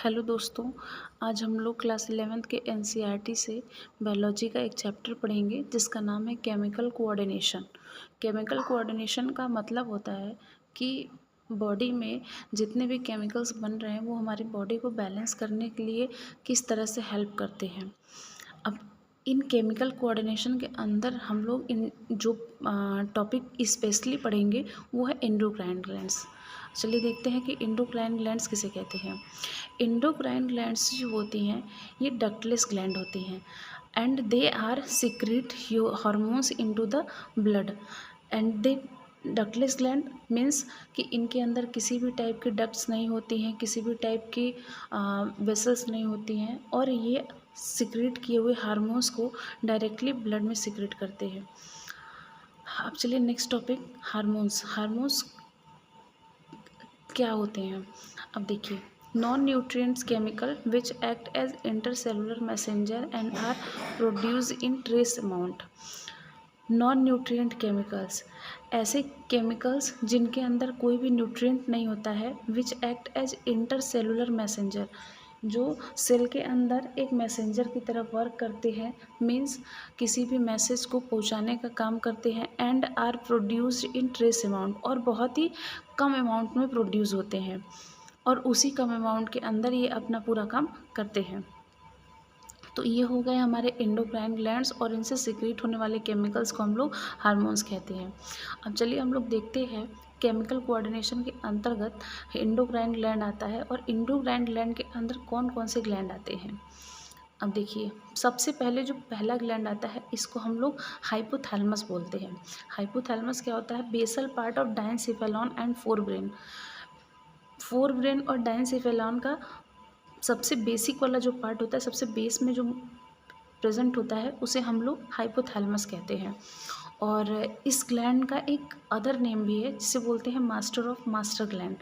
Hello दोस्तों। आज हम लोग क्लास 11th के एनसीईआरटी से बायोलॉजी का एक चैप्टर पढ़ेंगे जिसका नाम है केमिकल कोऑर्डिनेशन। केमिकल कोऑर्डिनेशन का मतलब होता है कि बॉडी में जितने भी केमिकल्स बन रहे हैं वो हमारी बॉडी को बैलेंस करने के लिए किस तरह से हेल्प करते हैं। अब इन केमिकल कोऑर्डिनेशन के अंदर हम लोग इन जो टॉपिक स्पेशली पढ़ेंगे वो है एंडोक्राइन ग्लैंड्स। चलिए देखते हैं कि एंडोक्राइन ग्लैंड्स किसे कहते हैं। एंडोक्राइन ग्लैंड्स जो होती हैं ये डक्टलेस ग्लैंड होती हैं and they are secrete hormones into the blood and they ductless gland means कि इनके अंदर किसी भी टाइप की डक्ट्स नहीं होती हैं, किसी भी टाइप की वेसल्स नहीं होती हैं और ये सीक्रेट किए हुए हार्मोन्स को डायरेक्टली ब्लड में सीक्रेट करते हैं। अब चलिए नेक्स्ट टॉपिक हार्मोन्स। हार्मोन्स क्या होते हैं अब देखिए। Non nutrients chemical which act as intercellular messenger and are produce in trace amount. Non nutrient chemicals ऐसे केमिकल्स जिनके अंदर कोई भी न्यूट्रिएंट नहीं होता है, which act as intercellular messenger जो सेल के अंदर एक मैसेंजर की तरह वर्क करते हैं, मीन्स किसी भी मैसेज को पहुंचाने का काम करते हैं and are produced in trace amount और बहुत ही कम अमाउंट में प्रोड्यूस होते हैं और उसी कम अमाउंट के अंदर ये अपना पूरा काम करते हैं। तो ये हो गए हमारे एंडोक्राइन ग्लैंड्स और इनसे सीक्रेट होने वाले केमिकल्स को हम लोग हार्मोन्स कहते हैं। अब चलिए हम लोग देखते हैं केमिकल कोऑर्डिनेशन के अंतर्गत एंडोक्राइन ग्लैंड आता है और एंडोक्राइन ग्लैंड के अंदर कौन कौन से ग्लैंड आते हैं। अब देखिए सबसे पहले जो पहला ग्लैंड आता है इसको हम लोग हाइपोथैलेमस बोलते हैं। हाइपोथैलेमस क्या होता है? Basal part of diencephalon and forebrain. Forebrain और डायनसेफेलॉन का सबसे बेसिक वाला जो पार्ट होता है, सबसे बेस में जो प्रेजेंट होता है उसे हम लोग हाइपोथैलेमस कहते हैं। और इस ग्लैंड का एक अदर नेम भी है जिसे बोलते हैं master of master gland.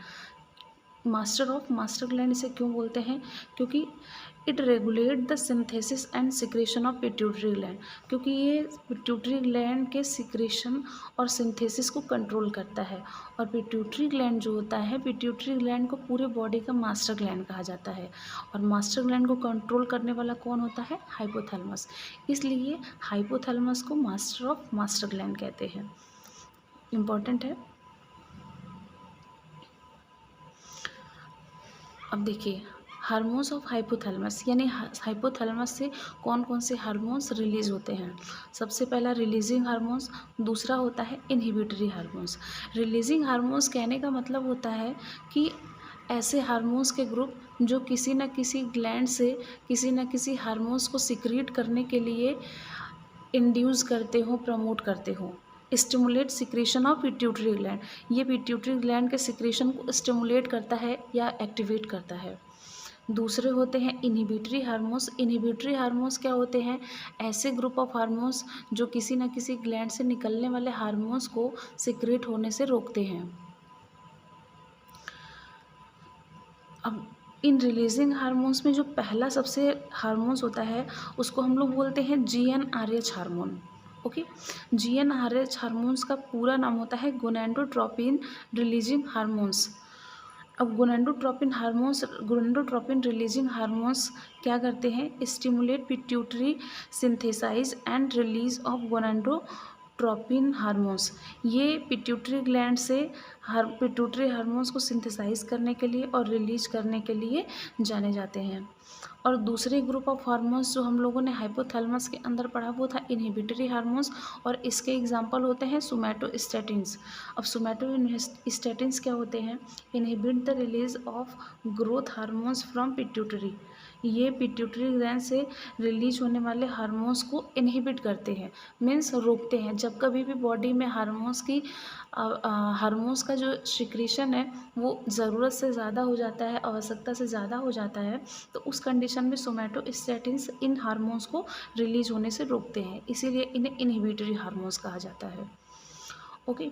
Master of master gland इसे क्यों बोलते हैं? क्योंकि it regulate the synthesis and secretion of pituitary gland, क्योंकि ये पिट्यूटरी ग्लैंड के सिक्रेशन और सिंथेसिस को कंट्रोल करता है। और पिट्यूटरी ग्लैंड जो होता है, पिट्यूटरी ग्लैंड को पूरे बॉडी का मास्टर ग्लैंड कहा जाता है और मास्टर ग्लैंड को कंट्रोल करने वाला कौन होता है? हाइपोथैलेमस। इसलिए हाइपोथैलेमस को मास्टर ऑफ मास्टर ग्लैंड कहते हैं। इम्पॉर्टेंट है। अब देखिए हार्मोन्स ऑफ हाइपोथैलेमस, यानी हाइपोथैलेमस से कौन कौन से हार्मोन्स रिलीज होते हैं। सबसे पहला रिलीजिंग हार्मोन्स, दूसरा होता है इनहिबिटरी हार्मोन्स। रिलीजिंग हार्मोन्स कहने का मतलब होता है कि ऐसे हार्मोन्स के ग्रुप जो किसी न किसी ग्लैंड से किसी न किसी हार्मोन्स को सिक्रीट करने के लिए इंड्यूस करते हो, प्रमोट करते हो। Stimulate secretion of pituitary gland, ये पिट्यूटरी ग्लैंड के सिक्रेशन को स्टिमुलेट करता है या एक्टिवेट करता है। दूसरे होते हैं इनहिबिटरी हार्मोन्स। इनहिबिटरी हार्मोन्स क्या होते हैं? ऐसे ग्रुप ऑफ हार्मोन्स जो किसी न किसी ग्लैंड से निकलने वाले हार्मोन्स को सिक्रेट होने से रोकते हैं। अब इन रिलीजिंग हार्मोन्स में जो पहला सबसे हार्मोन्स होता है उसको हम लोग बोलते हैं GnRH hormone. Okay, GnRH hormones का पूरा नाम होता है गोनाडोट्रोपिन रिलीजिंग हार्मोन्स। अब गोनाडोट्रोपिन रिलीजिंग हार्मोन्स क्या करते हैं? Stimulate pituitary synthesize and release of gonadotropin hormones. ये पिट्यूटरी ग्लैंड से पिट्यूटरी हार्मोन्स को सिंथेसाइज करने के लिए और रिलीज करने के लिए जाने जाते हैं। और दूसरे ग्रुप ऑफ हार्मोन्स जो हम लोगों ने हाइपोथैलेमस के अंदर पढ़ा वो था इनहिबिटरी हार्मोन्स और इसके एग्जांपल होते हैं सोमैटोस्टैटिन्स। अब सोमैटोस्टैटिन्स क्या होते हैं? Inhibit the release of growth hormones from pituitary. ये पिट्यूटरी ग्लैंड से रिलीज होने वाले हार्मोन्स को इनहिबिट करते हैं, मीन्स रोकते हैं। जब कभी भी बॉडी में हार्मोन्स का जो सिक्रीशन है वो ज़रूरत से ज़्यादा हो जाता है, आवश्यकता से ज़्यादा हो जाता है, तो उस कंडीशन में सोमैटोस्टैटिन्स इन हार्मोन्स को रिलीज होने से रोकते हैं, इसीलिए इन्हें इनहिबिटरी हार्मोन्स कहा जाता है। ओके,